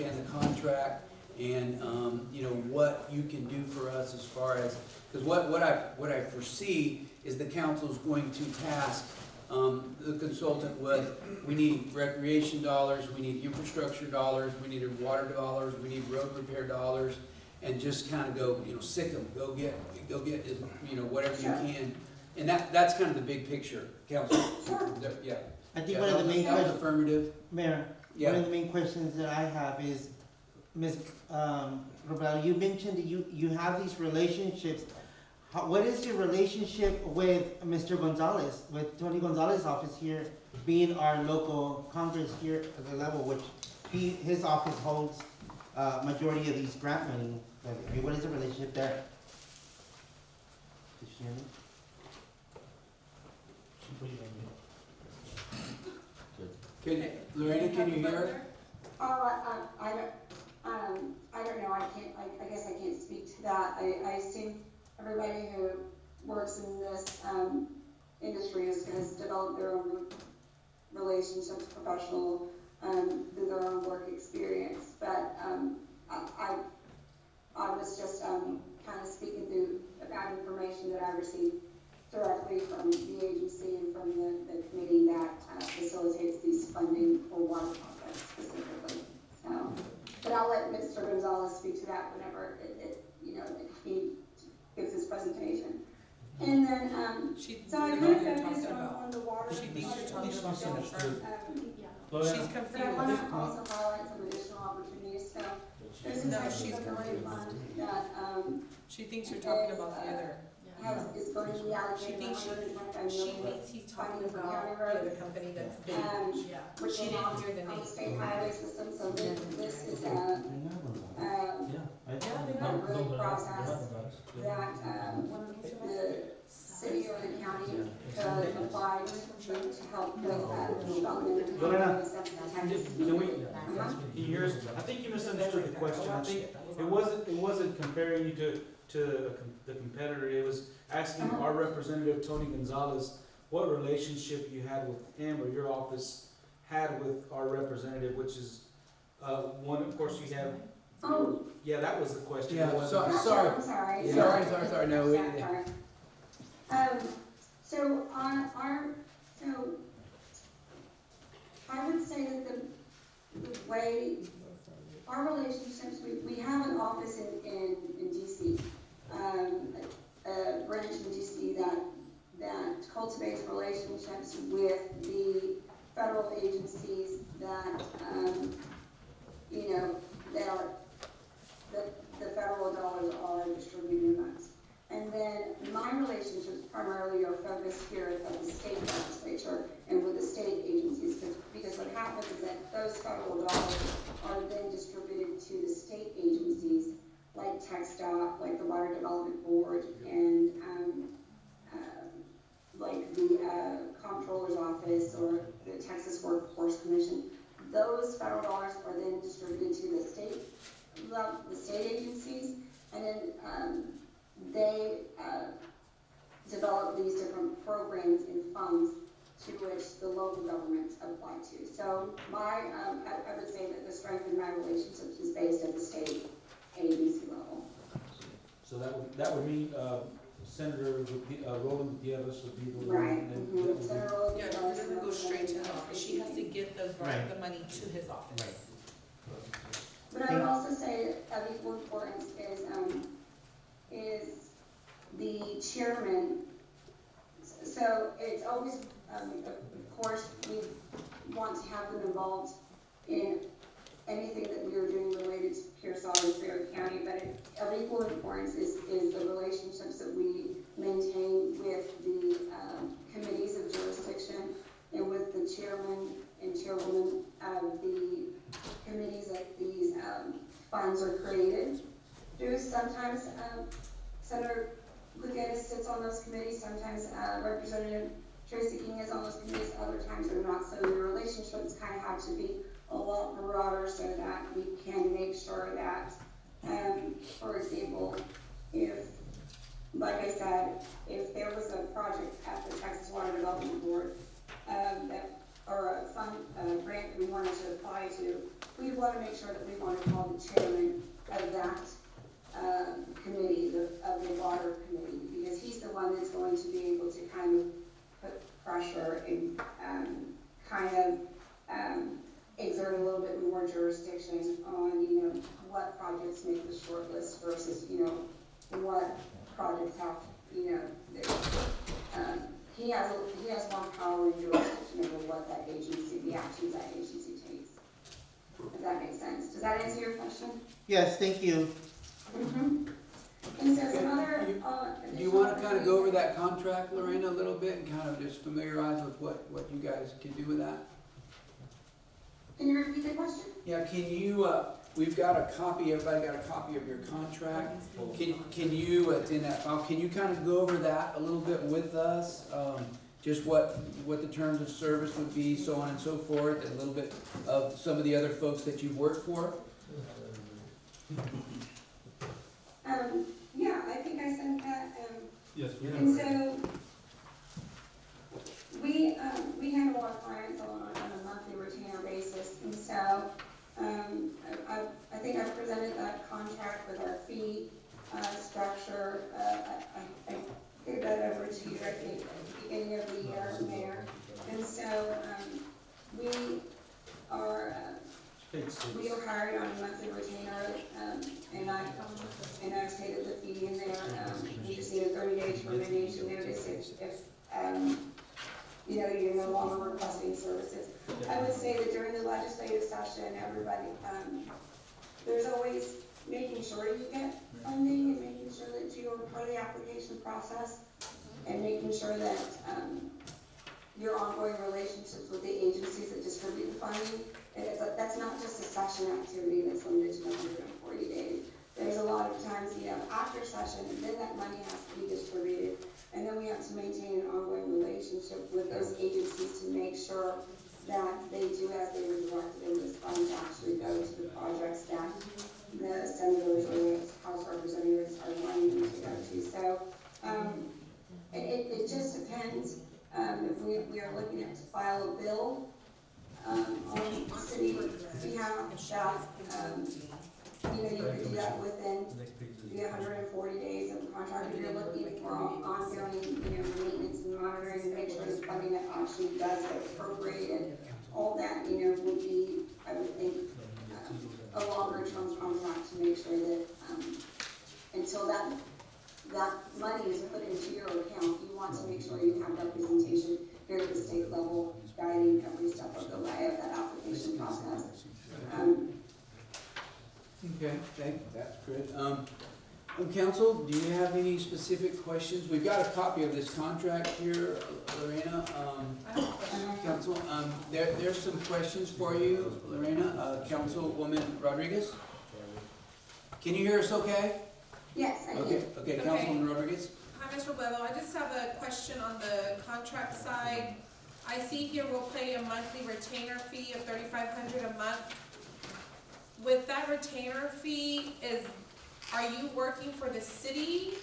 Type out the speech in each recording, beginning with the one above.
understand the contract and, you know, what you can do for us as far as, because what I foresee is the council's going to task the consultant with, we need recreation dollars, we need infrastructure dollars, we need water dollars, we need road repair dollars, and just kind of go, you know, sick them, go get, you know, whatever you can. And that's kind of the big picture, council. Yeah. I think Yeah, one of the main that was questions, affirmative. Mayor, Yeah. one of the main questions that I have is, Ms. Robel, you mentioned that you have these relationships. What is your relationship with Mr. Gonzalez, with Tony Gonzalez's office here, being our local Congress here at the level which his office holds majority of these grant money? I mean, what is the relationship there? Did she hear me? Lorena, can you hear? Oh, I don't know, I guess I can't speak to that. I assume everybody who works in this, industry has developed their own relationships, professional, through their own work experience. But, I was just, kind of speaking through about information that I received directly from the agency and from the committee that facilitates these funding for water projects specifically. So, but I'll let Mr. Gonzalez speak to that whenever he gives his presentation. And then, so I kind of focused on the water. She thinks you're talking about the other firm. She's confused. But I want to also highlight some additional opportunities. So there's some No, types she's of fund that She thinks you're talking about the other. is going to be She allocated thinks $125 She million, thinks he's talking about the other company that's big. which She is didn't on hear the the name. state highway system. So this is a really process that the city or the county could apply to help with development. Lorena, Can Can you hear us? I think you misunderstood the question. I think it wasn't comparing you to the competitor. It was asking our representative, Tony Gonzalez, what relationship you had with him or your office had with our representative, which is, one, of course, you have. Oh. Yeah, that was the question. Yeah, It wasn't- sorry. I'm sorry. Yeah. Sorry, no, Sorry. So on so I would say that the way our relationships, we have an office in DC, a branch in DC that cultivates relationships with the federal agencies that, that the federal dollars are distributed amongst. And then my relationships primarily are focused here at the state legislature and with the state agencies, because what happens is that those federal dollars are then distributed to the state agencies like TxDOT, like the Water Development Board, and like the Comptroller's Office or the Texas Workforce Commission. Those federal dollars are then distributed to the state agencies, and then they develop these different programs and funds to which the local governments apply to. So I would say that the strength in my relationships is based at the state agency level. So that would mean, Senator Roland Gutierrez would be the one. Right. and Mm-hmm. that would be- Senator Yeah, it doesn't go straight to the office. She has to get the money to his office. Right. But I would also say of equal importance is the chairman. So it's always, of course, we want to have them involved in anything that we are doing related to Pearsall and Fayette County, but of equal importance is the relationships that we maintain with the committees of jurisdiction and with the chairman and chairwoman of the committees that these funds are created through. Sometimes Senator Gutierrez sits on those committees, sometimes Representative Tracy King is on those committees, other times they're not. So the relationships kind of have to be a lot broader so that we can make sure that, for example, if, like I said, if there was a project at the Texas Water Development Board that or a fund, grant that we wanted to apply to, we want to make sure that we want to call the chairman of that, committee, of the water committee, because he's the one that's going to be able to kind of put pressure and, kind of, exert a little bit more jurisdiction on, what projects make the short list versus, what projects have, he has more power and jurisdiction over what that agency, the actions that agency takes. If that makes sense. Does that answer your question? Yes, thank you. Mm-hmm. And so some other, Do you wanna kinda go over that contract, Lorena, a little bit, and kind of just familiarize with what you guys can do with that? Can you repeat the question? Yeah, can you, we've got a copy, everybody got a copy of your contract. Can you, it's in that file, can you kind of go over that a little bit with us? Just what the terms of service would be, so on and so forth, and a little bit of some of the other folks that you've worked for? Yeah, I think I sent that, Yes, we and so, we handle our clients on a monthly retainer basis, and so, I think I presented that contract with our fee, structure, I gave that over to you, I think, at the beginning of the year, Mayor, and so, we are, we are hired on a monthly retainer, and I've stated the fee in there, we just need a 30-day termination notice if you're no longer requesting services. I would say that during the legislative session, everybody, there's always making sure you get funding and making sure that you are part of the application process and making sure that, your ongoing relationships with the agencies that distribute the funding. And that's not just a session activity that's limited to 140 days. There's a lot of times, after session, and then that money has to be distributed. And then we have to maintain an ongoing relationship with those agencies to make sure that they do as they were directed and those funds actually go to the projects that the senators or the House representatives are wanting them to go to. So, it just depends. If we are looking at to file a bill, on the city behalf, that, you could do that within the 140 days of the contract. If you're looking for ongoing, maintenance and monitoring and make sure the funding that actually does get appropriated, all that, would be, I would think, a longer term contract to make sure that, until that money is put into your account, you want to make sure you have representation here at the state level, guiding every step of the way of that application process. Okay, that's good. Council, do you have any specific questions? We've got a copy of this contract here, Lorena. Council, there's some questions for you, Lorena. Councilwoman Rodriguez? Can you hear us okay? Yes, I do. Okay, Councilwoman Rodriguez? Hi, Mr. Bebo, I just have a question on the contract side. I see here we'll pay a monthly retainer fee of $3,500 a month. With that retainer fee, are you working for the city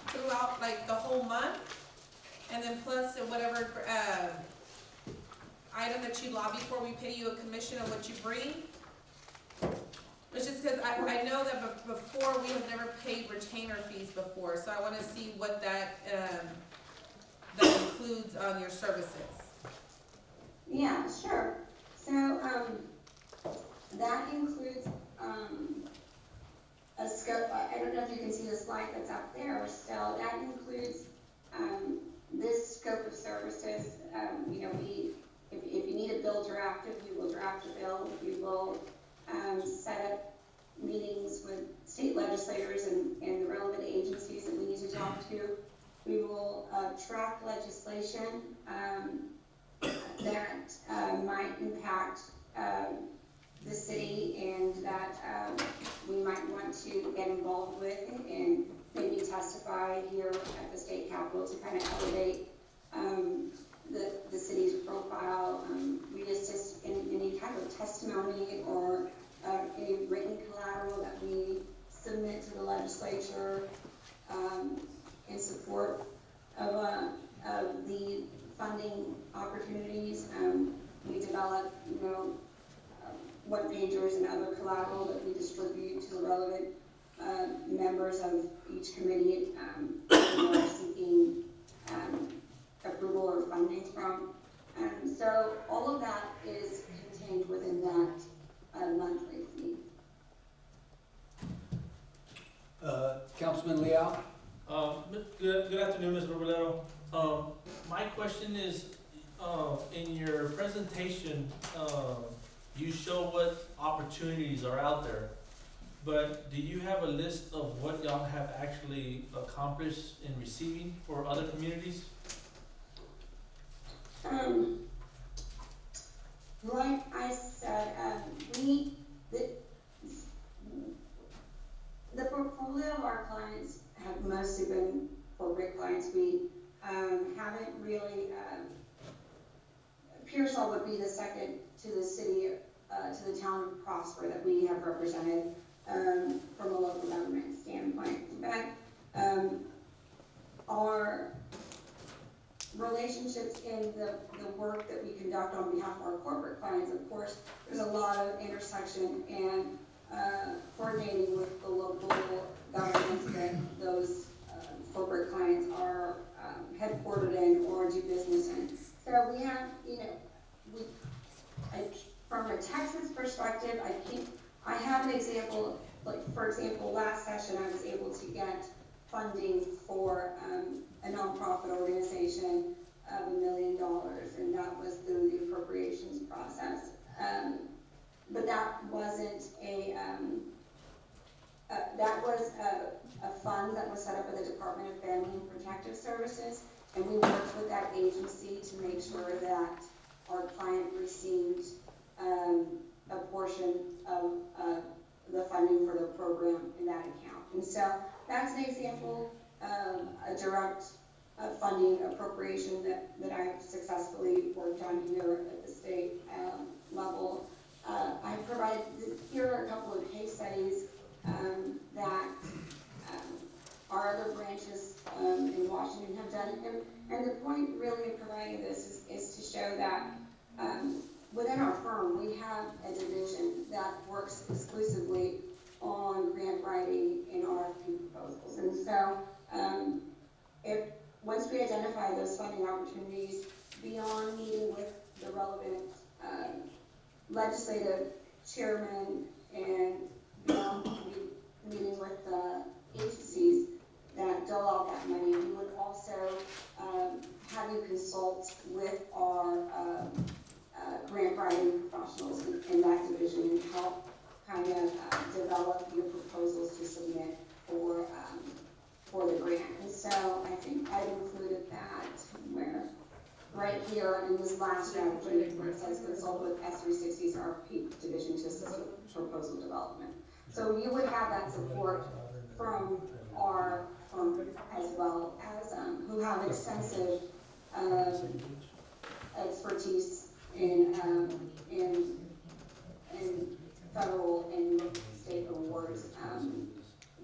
throughout like the whole month? And then plus whatever item that you lobby for, we pay you a commission on what you bring? It's just because I know that before we have never paid retainer fees before, so I want to see what that includes on your services. Yeah, sure. So, that includes, a scope, I don't know if you can see the slide that's up there still, that includes, this scope of services. If you need a bill drafted, we will draft a bill. We will, set up meetings with state legislators and the relevant agencies that we need to talk to. We will, track legislation, that might impact the city and that we might want to get involved with and maybe testify here at the state capitol to kind of elevate the city's profile. We assist in any kind of testimony or any written collateral that we submit to the legislature in support of the funding opportunities. we develop, one-pagers and other collateral that we distribute to the relevant members of each committee who are seeking approval or funding from. So all of that is contained within that monthly fee. Councilman Leal? Good afternoon, Ms. Robledo. My question is, in your presentation, you show what opportunities are out there, but do you have a list of what y'all have actually accomplished in receiving for other communities? Like I said, the portfolio of our clients have mostly been corporate clients. We haven't really, Pearsall would be the second to the city, to the town of Prosper that we have represented from a local government standpoint. In fact, our relationships in the work that we conduct on behalf of our corporate clients, of course, there's a lot of intersection and coordinating with the local governments that those corporate clients are headquartered in or do business in. So we have, from a Texas perspective, I have an example, like for example, last session I was able to get funding for a nonprofit organization of $1 million, and that was through the appropriations process. But that wasn't that was a fund that was set up by the Department of Family and Protective Services, and we worked with that agency to make sure that our client received a portion of the funding for the program in that account. And so that's an example of a direct funding appropriation that I have successfully worked on here at the state level. I provided, here are a couple of case studies that our other branches in Washington have done. And the point really of providing this is to show that within our firm, we have a division that works exclusively on grant writing and RFP proposals. And so once we identify those funding opportunities, beyond meeting with the relevant legislative chairman and beyond meeting with the agencies that dole out that money, we would also have you consult with our grant writing professionals in that division and help kind of develop your proposals to submit for the grant. And so I think I've included that where right here in this last strategy where it says consult with S360's RFP division to assist with proposal development. So you would have that support from our firm as well as who have extensive expertise in federal and state awards,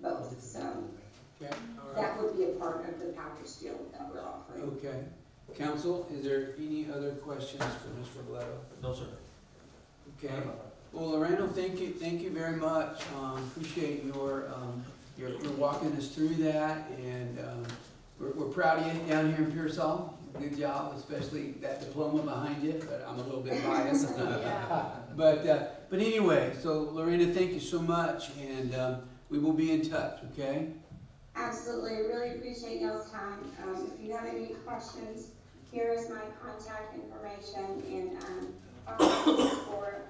both. So Okay, all right. that would be a part of the package deal that we're offering. Okay. Council, is there any other questions for Ms. Robledo? No, sir. Okay. Well, Loreno, thank you very much. Appreciate your walking us through that, and we're proud of you down here in Pearsall. Good job, especially that diploma behind you, but I'm a little bit biased. But anyway, so Lorena, thank you so much, and we will be in touch, okay? Absolutely, really appreciate y'all's time. If you have any questions, here is my contact information and for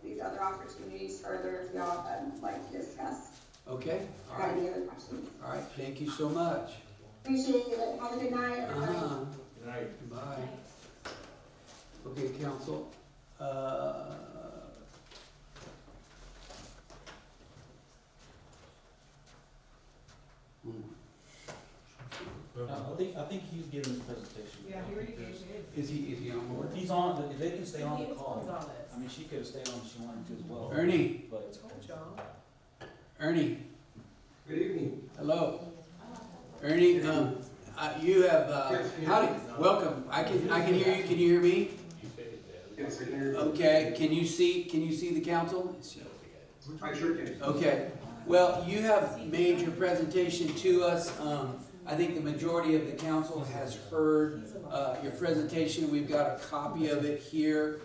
these other opportunities further if y'all would like to discuss. Okay, all Have right, any other questions? all right, thank you so much. Appreciate it. Have a good night, everybody. Good night. Bye. Okay, council, I think he's giving his presentation. Yeah, he already gave it. is he on board? He's on, they can stay on the It's call. Gonzalez. I mean, she could have stayed on if she wanted to as well. Ernie, But, Ernie, Good evening. hello. Ernie, you have, howdy, welcome. I can hear you, can you hear me? Yes, I can hear you. Okay, can you see the council? I sure can. Okay, well, you have made your presentation to us. I think the majority of the council has heard, your presentation. We've got a copy of it here.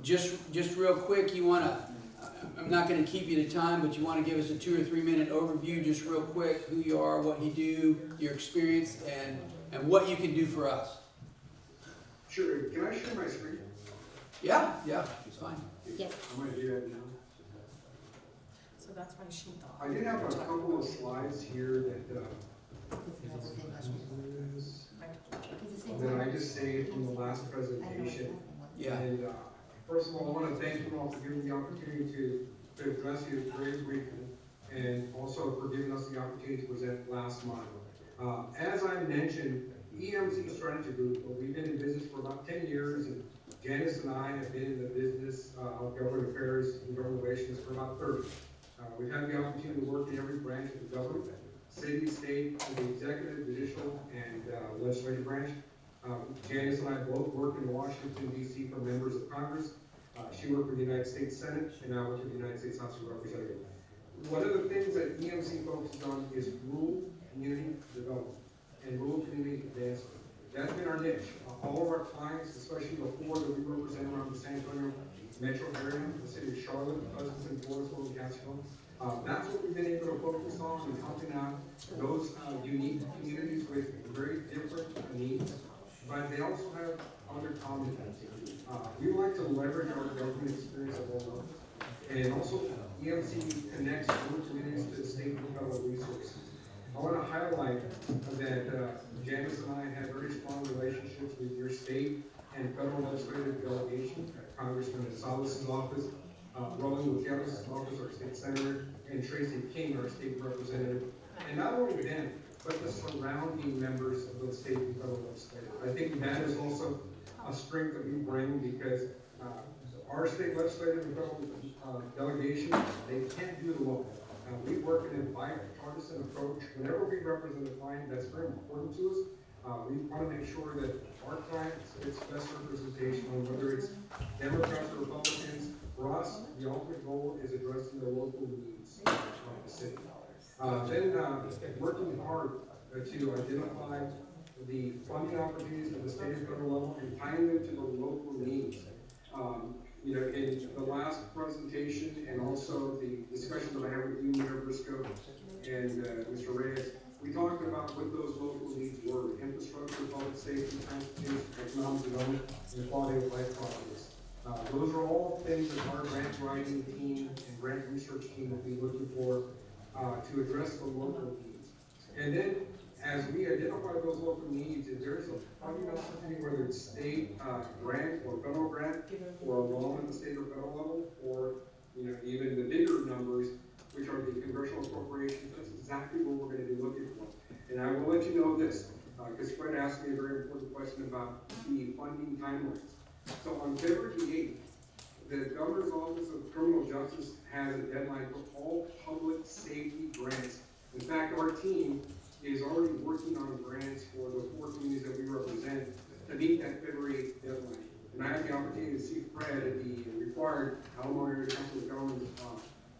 Just real quick, I'm not gonna keep you to time, but you wanna give us a 2 or 3 minute overview, just real quick, who you are, what you do, your experience, and what you can do for us. Sure, can I share my screen? Yeah, it's fine. Yes. I'm gonna do that now. So that's why she thought. I did have a couple of slides here that I just saved from the last presentation. Yeah. And, first of all, I want to thank you all for giving me the opportunity to address you very briefly, and also for giving us the opportunity to present last month. As I mentioned, EMC Strategy Group, we've been in business for about 10 years, and Janice and I have been in the business of government affairs and government relations for about 30. We've had the opportunity to work in every branch of the government, city, state, and the executive, judicial, and legislative branch. Janice and I both work in Washington, D.C. for members of Congress. She worked for the United States Senate, and I work for the United States House of Representatives. One of the things that EMC focuses on is rural community development and rural community advancement. That's been our niche. All of our clients, especially the four that we represent around the San Antonio metro area, the city of Charlotte, Pleasanton, Floresville, and Catskill, that's what we've been able to focus on in helping out those unique communities with very different needs, but they also have other common things. We like to leverage our government experience at all levels, and also EMC connects rural communities to the state and federal resources. I want to highlight that Janice and I have very strong relationships with your state and federal legislative delegation, Congressman Salas' office, Roland Gutierrez's office, our state senator, and Tracy King, our state representative. And not only them, but the surrounding members of the state and federal legislature. I think that is also a strength that we bring, because our state legislative and federal delegation, they can't do it alone. We work in a bipartisan approach. Whenever we represent a client, that's very important to us. We want to make sure that our clients gets best representation on whether it's Democrats or Republicans. For us, the ultimate goal is addressing the local needs of the city. Working hard to identify the funding opportunities at the state and federal level and tying them to the local needs. In the last presentation and also the discussion that I had with you, Mayor Briscoe, and Mr. Reyes, we talked about what those local needs were: infrastructure, public safety, transportation, economic development, and quality of life projects. Those are all things that our grant writing team and grant research team will be looking for to address the local needs. And then, as we identify those local needs, if there's a funding opportunity, whether it's state grant or federal grant, or a loan at the state or federal level, or even the bigger numbers, which are the congressional appropriations, that's exactly what we're going to be looking for. And I will let you know this, because Fred asked me a very important question about the funding timelines. So on February 8th, the Governor's Office of Criminal Justice has a deadline for all public safety grants. In fact, our team is already working on grants for the four communities that we represent to meet that February 8th deadline. And I had the opportunity to see Fred at the required Alamo Area Council of Governments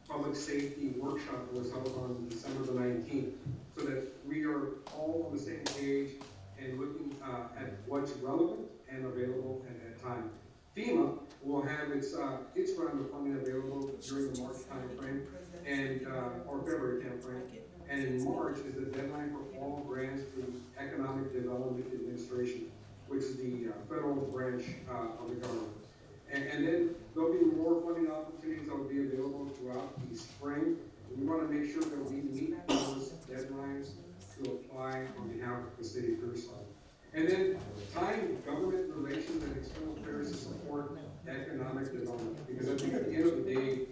public safety workshop that was held on December the 19th, so that we are all on the same page and looking at what's relevant and available at that time. FEMA will have its round of funding available during the March timeframe and or February timeframe. And in March is the deadline for all grants through Economic Development Administration, which is the federal branch of the government. And then there'll be more funding opportunities that will be available throughout the spring. And we want to make sure that we meet those deadlines to apply on behalf of the city of Pearsall. And then tying government relations and external affairs to support economic development. Because I think at the end of the day,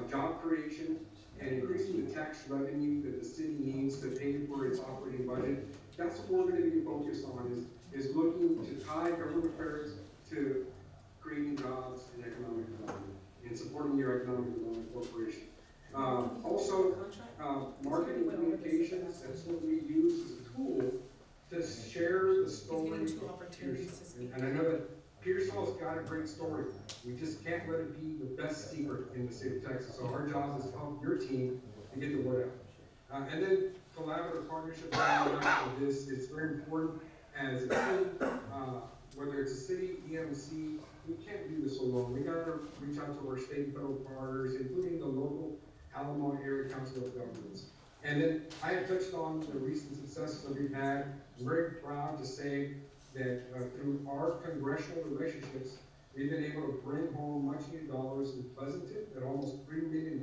job creation and increasing the tax revenue that the city needs to pay for its operating budget, that's what we're going to be focused on, is looking to tie government affairs to creating jobs and economic development and supporting your economic development corporation. Also, marketing communications, that's what we use as a tool to share the story of Pearsall. And I know that Pearsall's got got a great story. We just can't let it be the best secret in the state of Texas. So our job is to help your team to get the word out. And then collaborative partnership for this is very important as a team, whether it's a city, EMC, we can't do this alone. We gotta reach out to our state and federal partners, including the local Alamo Area Council of Governments. And then I have touched on the recent successes that we've had. I'm very proud to say that through our congressional relationships, we've been able to bring home much needed dollars in Pleasanton at almost $3 million